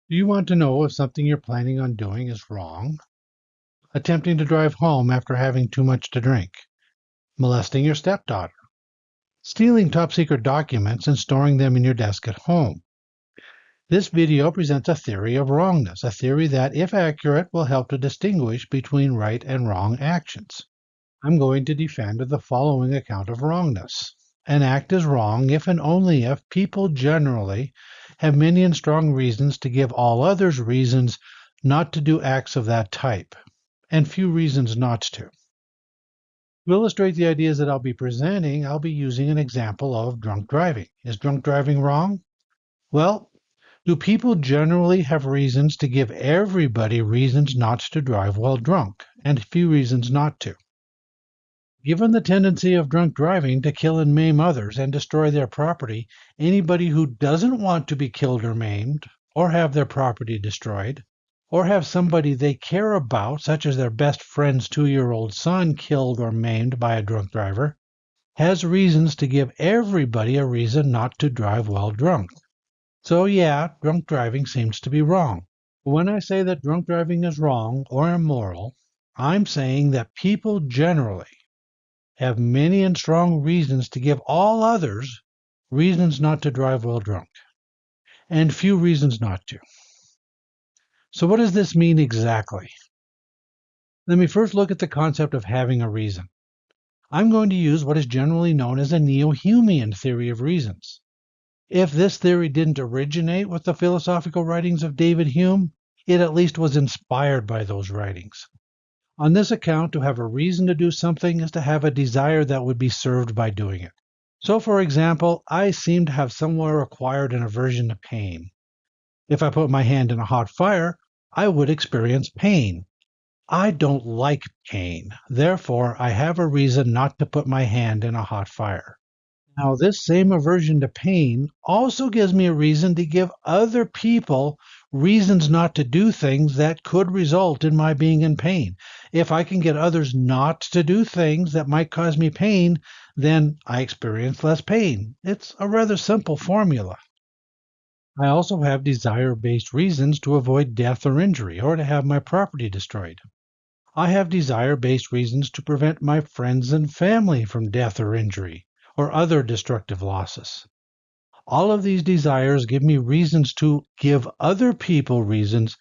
Do you want to know if something you're planning on doing is wrong? Attempting to drive home after having too much to drink, molesting your stepdaughter, stealing top secret documents and storing them in your desk at home. This video presents a theory of wrongness, a theory that, if accurate, will help to distinguish between right and wrong actions. I'm going to defend the following account of wrongness. An act is wrong if and only if people generally have many and strong reasons to give all others reasons not to do acts of that type, and few reasons not to. To illustrate the ideas that I'll be presenting, I'll be using an example of drunk driving. Is drunk driving wrong? Well, do people generally have reasons to give everybody reasons not to drive while drunk, and few reasons not to? Given the tendency of drunk driving to kill and maim others and destroy their property, anybody who doesn't want to be killed or maimed, or have their property destroyed, or have somebody they care about, such as their best friend's 2-year-old son, killed or maimed by a drunk driver, has reasons to give everybody a reason not to drive while drunk. So yeah, drunk driving seems to be wrong. When I say that drunk driving is wrong or immoral, I'm saying that people generally have many and strong reasons to give all others reasons not to drive while drunk, and few reasons not to. So what does this mean exactly? Let me first look at the concept of having a reason. I'm going to use what is generally known as a neo-Humean theory of reasons. If this theory didn't originate with the philosophical writings of David Hume, it at least was inspired by those writings. On this account, to have a reason to do something is to have a desire that would be served by doing it. So, for example, I seem to have somewhere acquired an aversion to pain. If I put my hand in a hot fire, I would experience pain. I don't like pain. Therefore, I have a reason not to put my hand in a hot fire. Now, this same aversion to pain also gives me a reason to give other people reasons not to do things that could result in my being in pain. If I can get others not to do things that might cause me pain, then I experience less pain. It's a rather simple formula. I also have desire-based reasons to avoid death or injury, or to have my property destroyed. I have desire-based reasons to prevent my friends and family from death or injury, or other destructive losses. All of these desires give me reasons to give other people reasons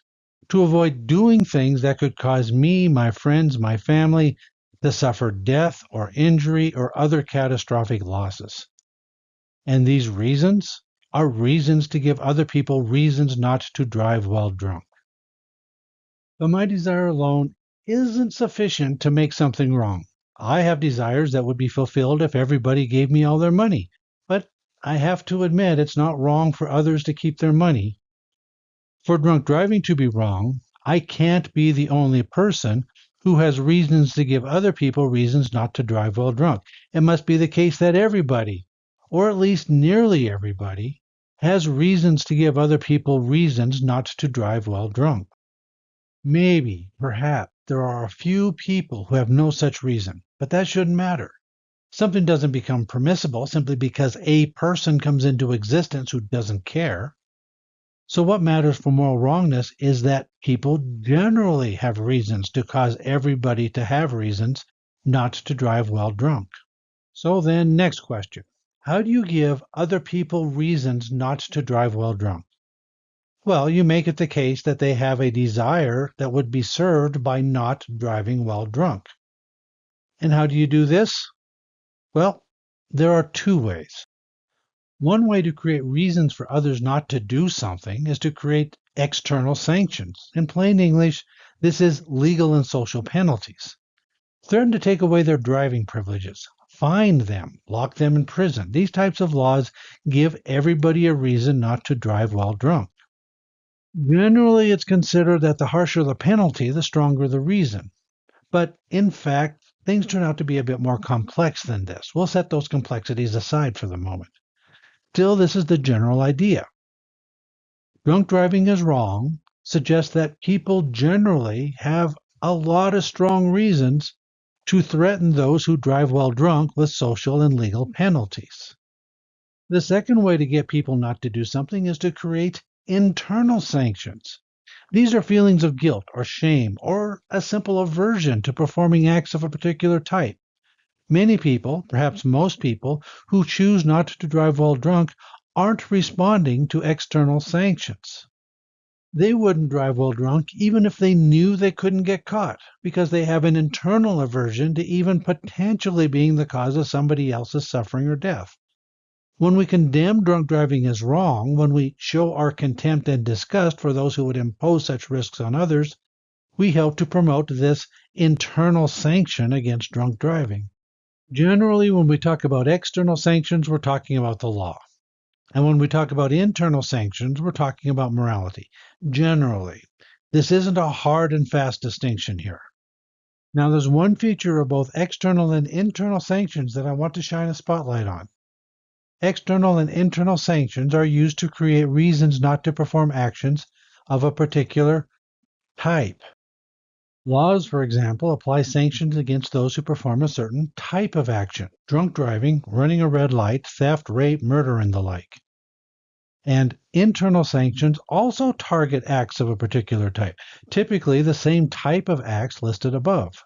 to avoid doing things that could cause me, my friends, my family to suffer death or injury or other catastrophic losses. And these reasons are reasons to give other people reasons not to drive while drunk. But my desire alone isn't sufficient to make something wrong. I have desires that would be fulfilled if everybody gave me all their money. But I have to admit it's not wrong for others to keep their money. For drunk driving to be wrong, I can't be the only person who has reasons to give other people reasons not to drive while drunk. It must be the case that everybody, or at least nearly everybody, has reasons to give other people reasons not to drive while drunk. Maybe, perhaps, there are a few people who have no such reason, but that shouldn't matter. Something doesn't become permissible simply because a person comes into existence who doesn't care. So what matters for moral wrongness is that people generally have reasons to cause everybody to have reasons not to drive while drunk. So then, next question. How do you give other people reasons not to drive while drunk? Well, you make it the case that they have a desire that would be served by not driving while drunk. And how do you do this? Well, there are two ways. One way to create reasons for others not to do something is to create external sanctions. In plain English, this is legal and social penalties. Threaten to take away their driving privileges, fine them, lock them in prison. These types of laws give everybody a reason not to drive while drunk. Generally, it's considered that the harsher the penalty, the stronger the reason. But in fact, things turn out to be a bit more complex than this. We'll set those complexities aside for the moment. Still, this is the general idea. Drunk driving is wrong suggests that people generally have a lot of strong reasons to threaten those who drive while drunk with social and legal penalties. The second way to get people not to do something is to create internal sanctions. These are feelings of guilt or shame or a simple aversion to performing acts of a particular type. Many people, perhaps most people, who choose not to drive while drunk aren't responding to external sanctions. They wouldn't drive while drunk even if they knew they couldn't get caught, because they have an internal aversion to even potentially being the cause of somebody else's suffering or death. When we condemn drunk driving as wrong, when we show our contempt and disgust for those who would impose such risks on others, we help to promote this internal sanction against drunk driving. Generally, when we talk about external sanctions, we're talking about the law. And when we talk about internal sanctions, we're talking about morality. Generally, this isn't a hard and fast distinction here. Now, there's one feature of both external and internal sanctions that I want to shine a spotlight on. External and internal sanctions are used to create reasons not to perform actions of a particular type. Laws, for example, apply sanctions against those who perform a certain type of action: drunk driving, running a red light, theft, rape, murder, and the like. And internal sanctions also target acts of a particular type, typically the same type of acts listed above.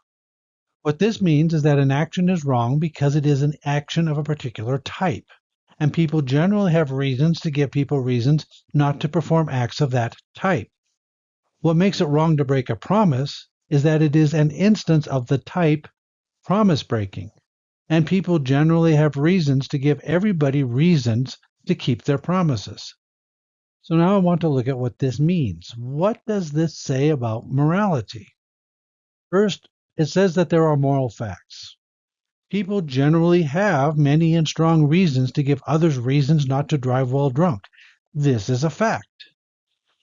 What this means is that an action is wrong because it is an action of a particular type, and people generally have reasons to give people reasons not to perform acts of that type. What makes it wrong to break a promise is that it is an instance of the type promise breaking, and people generally have reasons to give everybody reasons to keep their promises. So now I want to look at what this means. What does this say about morality? First, it says that there are moral facts. People generally have many and strong reasons to give others reasons not to drive while drunk. This is a fact.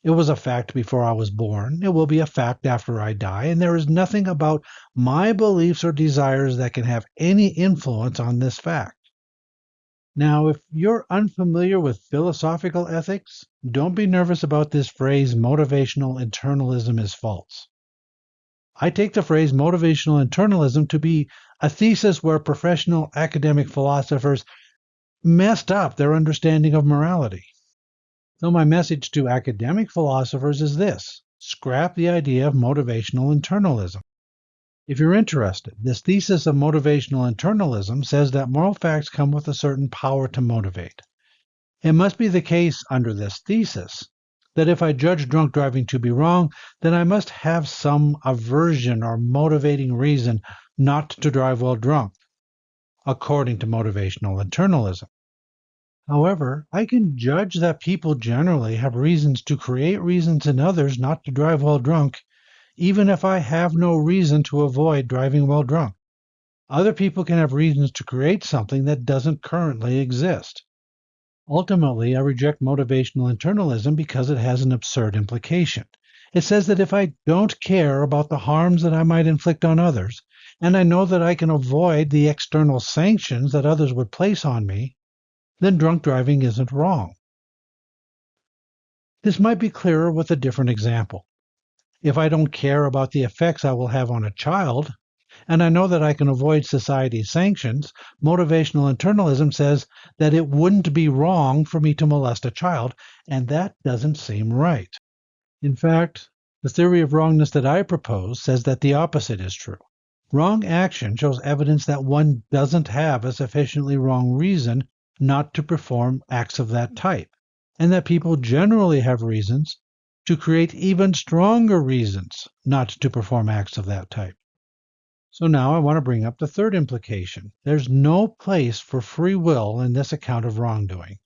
It was a fact before I was born. It will be a fact after I die, and there is nothing about my beliefs or desires that can have any influence on this fact. Now, if you're unfamiliar with philosophical ethics, don't be nervous about this phrase, motivational internalism is false. I take the phrase motivational internalism to be a thesis where professional academic philosophers messed up their understanding of morality. So my message to academic philosophers is this: scrap the idea of motivational internalism. If you're interested, this thesis of motivational internalism says that moral facts come with a certain power to motivate. It must be the case under this thesis that if I judge drunk driving to be wrong, then I must have some aversion or motivating reason not to drive while drunk, according to motivational internalism. However, I can judge that people generally have reasons to create reasons in others not to drive while drunk, even if I have no reason to avoid driving while drunk. Other people can have reasons to create something that doesn't currently exist. Ultimately, I reject motivational internalism because it has an absurd implication. It says that if I don't care about the harms that I might inflict on others, and I know that I can avoid the external sanctions that others would place on me, then drunk driving isn't wrong. This might be clearer with a different example. If I don't care about the effects I will have on a child, and I know that I can avoid society's sanctions, motivational internalism says that it wouldn't be wrong for me to molest a child, and that doesn't seem right. In fact, the theory of wrongness that I propose says that the opposite is true. Wrong action shows evidence that one doesn't have a sufficiently wrong reason not to perform acts of that type, and that people generally have reasons to create even stronger reasons not to perform acts of that type. So now I want to bring up the third implication. There's no place for free will in this account of wrongdoing.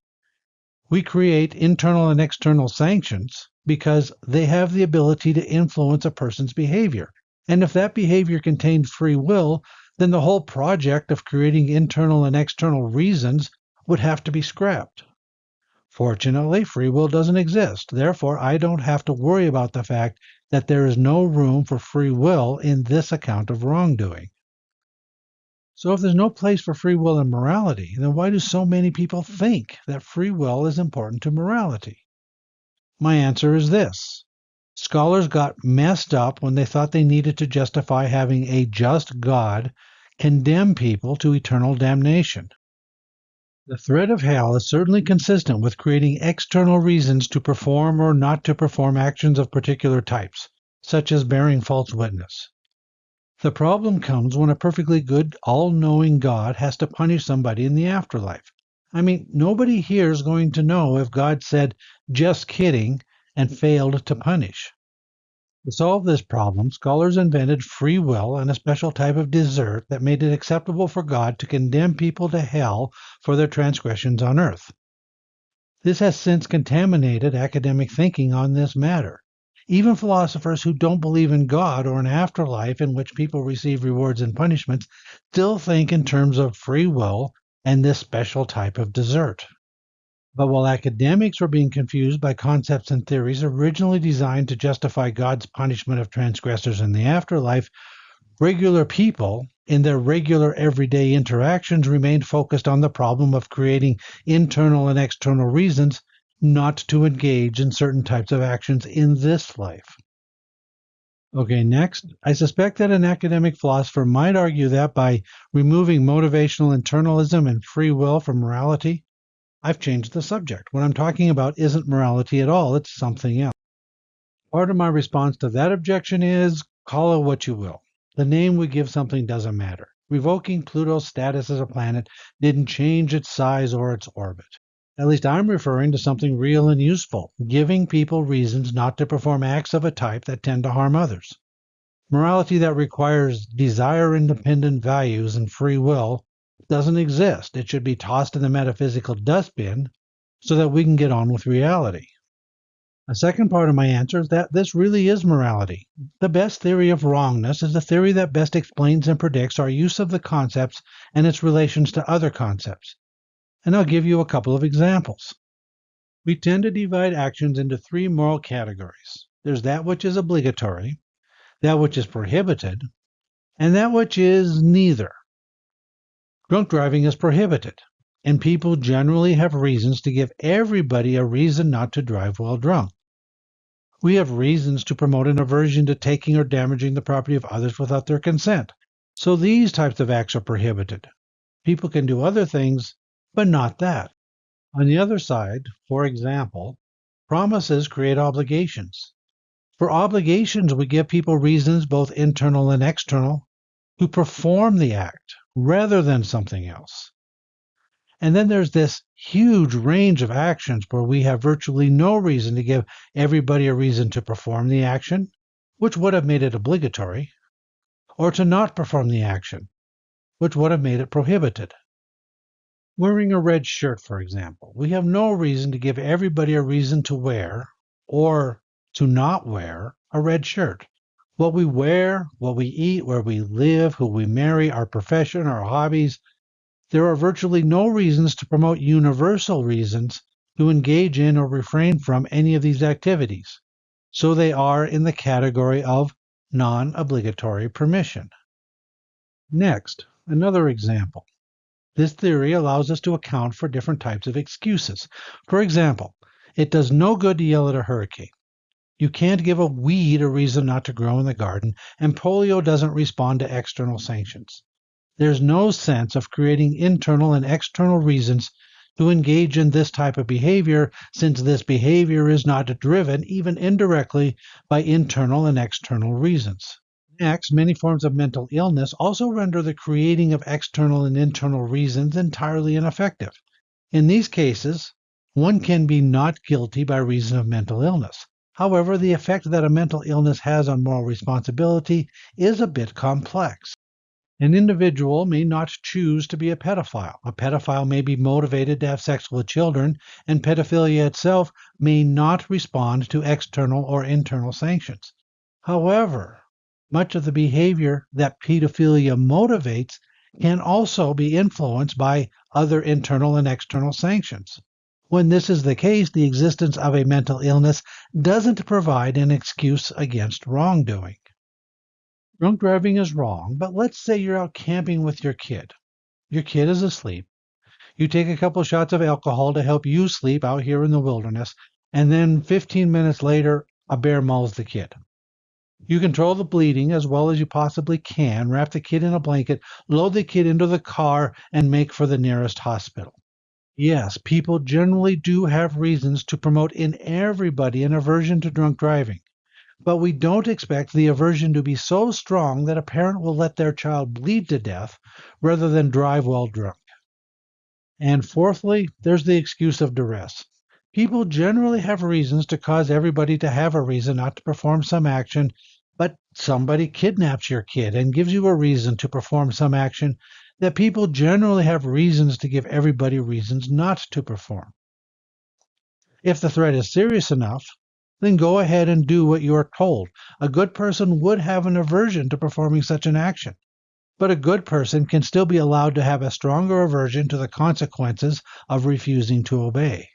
We create internal and external sanctions because they have the ability to influence a person's behavior. And if that behavior contained free will, then the whole project of creating internal and external reasons would have to be scrapped. Fortunately, free will doesn't exist. Therefore, I don't have to worry about the fact that there is no room for free will in this account of wrongdoing. So if there's no place for free will in morality, then why do so many people think that free will is important to morality? My answer is this. Scholars got messed up when they thought they needed to justify having a just God condemn people to eternal damnation. The threat of hell is certainly consistent with creating external reasons to perform or not to perform actions of particular types, such as bearing false witness. The problem comes when a perfectly good, all-knowing God has to punish somebody in the afterlife. I mean, nobody here is going to know if God said, just kidding, and failed to punish. To solve this problem, scholars invented free will and a special type of desert that made it acceptable for God to condemn people to hell for their transgressions on earth. This has since contaminated academic thinking on this matter. Even philosophers who don't believe in God or an afterlife in which people receive rewards and punishments still think in terms of free will and this special type of desert. But while academics were being confused by concepts and theories originally designed to justify God's punishment of transgressors in the afterlife, regular people in their regular everyday interactions remained focused on the problem of creating internal and external reasons not to engage in certain types of actions in this life. Okay, next, I suspect that an academic philosopher might argue that by removing motivational internalism and free will from morality, I've changed the subject. What I'm talking about isn't morality at all, it's something else. Part of my response to that objection is call it what you will. The name we give something doesn't matter. Revoking Pluto's status as a planet didn't change its size or its orbit. At least I'm referring to something real and useful, giving people reasons not to perform acts of a type that tend to harm others. Morality that requires desire-independent values and free will doesn't exist. It should be tossed in the metaphysical dustbin so that we can get on with reality. A second part of my answer is that this really is morality. The best theory of wrongness is the theory that best explains and predicts our use of the concepts and its relations to other concepts. And I'll give you a couple of examples. We tend to divide actions into three moral categories. There's that which is obligatory, that which is prohibited, and that which is neither. Drunk driving is prohibited, and people generally have reasons to give everybody a reason not to drive while drunk. We have reasons to promote an aversion to taking or damaging the property of others without their consent. So these types of acts are prohibited. People can do other things, but not that. On the other side, for example, promises create obligations. For obligations, we give people reasons, both internal and external, to perform the act rather than something else. And then there's this huge range of actions where we have virtually no reason to give everybody a reason to perform the action, which would have made it obligatory, or to not perform the action, which would have made it prohibited. Wearing a red shirt, for example, we have no reason to give everybody a reason to wear or to not wear a red shirt. What we wear, what we eat, where we live, who we marry, our profession, our hobbies, there are virtually no reasons to promote universal reasons to engage in or refrain from any of these activities. So they are in the category of non-obligatory permission. Next, another example. This theory allows us to account for different types of excuses. For example, it does no good to yell at a hurricane. You can't give a weed a reason not to grow in the garden, and polio doesn't respond to external sanctions. There's no sense of creating internal and external reasons to engage in this type of behavior, since this behavior is not driven, even indirectly, by internal and external reasons. Next, many forms of mental illness also render the creating of external and internal reasons entirely ineffective. In these cases, one can be not guilty by reason of mental illness. However, the effect that a mental illness has on moral responsibility is a bit complex. An individual may not choose to be a pedophile. A pedophile may be motivated to have sex with children, and pedophilia itself may not respond to external or internal sanctions. However, much of the behavior that pedophilia motivates can also be influenced by other internal and external sanctions. When this is the case, the existence of a mental illness doesn't provide an excuse against wrongdoing. Drunk driving is wrong, but let's say you're out camping with your kid. Your kid is asleep. You take a couple shots of alcohol to help you sleep out here in the wilderness, and then 15 minutes later, a bear mauls the kid. You control the bleeding as well as you possibly can, wrap the kid in a blanket, load the kid into the car, and make for the nearest hospital. Yes, people generally do have reasons to promote in everybody an aversion to drunk driving, but we don't expect the aversion to be so strong that a parent will let their child bleed to death rather than drive while drunk. And fourthly, there's the excuse of duress. People generally have reasons to cause everybody to have a reason not to perform some action, but somebody kidnaps your kid and gives you a reason to perform some action that people generally have reasons to give everybody reasons not to perform. If the threat is serious enough, then go ahead and do what you are told. A good person would have an aversion to performing such an action. But a good person can still be allowed to have a stronger aversion to the consequences of refusing to obey.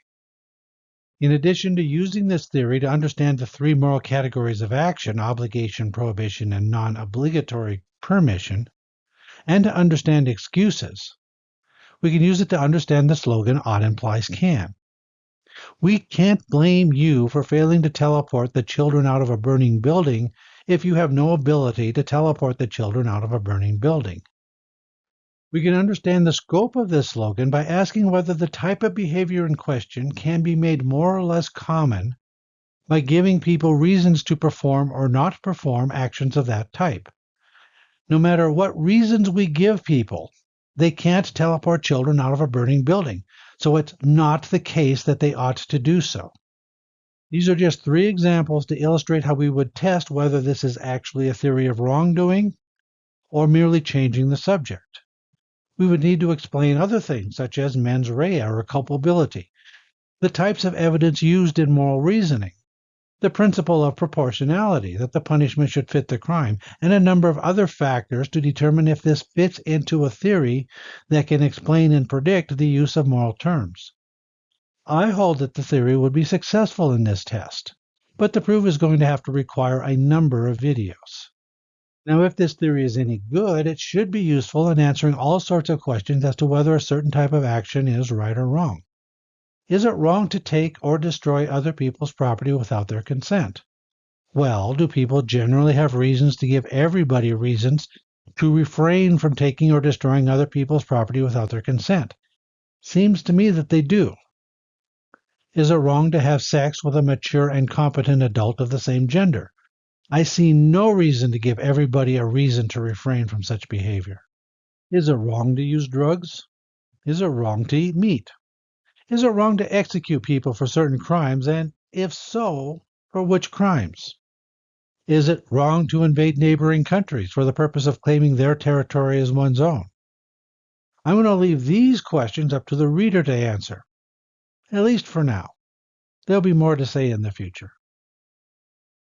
In addition to using this theory to understand the three moral categories of action, obligation, prohibition, and non obligatory permission, and to understand excuses, we can use it to understand the slogan ought implies can. We can't blame you for failing to teleport the children out of a burning building if you have no ability to teleport the children out of a burning building. We can understand the scope of this slogan by asking whether the type of behavior in question can be made more or less common by giving people reasons to perform or not perform actions of that type. No matter what reasons we give people, they can't teleport children out of a burning building, so it's not the case that they ought to do so. These are just three examples to illustrate how we would test whether this is actually a theory of wrongdoing or merely changing the subject. We would need to explain other things, such as mens rea or culpability, the types of evidence used in moral reasoning, the principle of proportionality, that the punishment should fit the crime, and a number of other factors to determine if this fits into a theory that can explain and predict the use of moral terms. I hold that the theory would be successful in this test, but the proof is going to have to require a number of videos. Now, if this theory is any good, it should be useful in answering all sorts of questions as to whether a certain type of action is right or wrong. Is it wrong to take or destroy other people's property without their consent? Well, do people generally have reasons to give everybody reasons to refrain from taking or destroying other people's property without their consent? Seems to me that they do. Is it wrong to have sex with a mature and competent adult of the same gender? I see no reason to give everybody a reason to refrain from such behavior. Is it wrong to use drugs? Is it wrong to eat meat? Is it wrong to execute people for certain crimes, and if so, for which crimes? Is it wrong to invade neighboring countries for the purpose of claiming their territory as one's own? I'm going to leave these questions up to the reader to answer, at least for now. There'll be more to say in the future.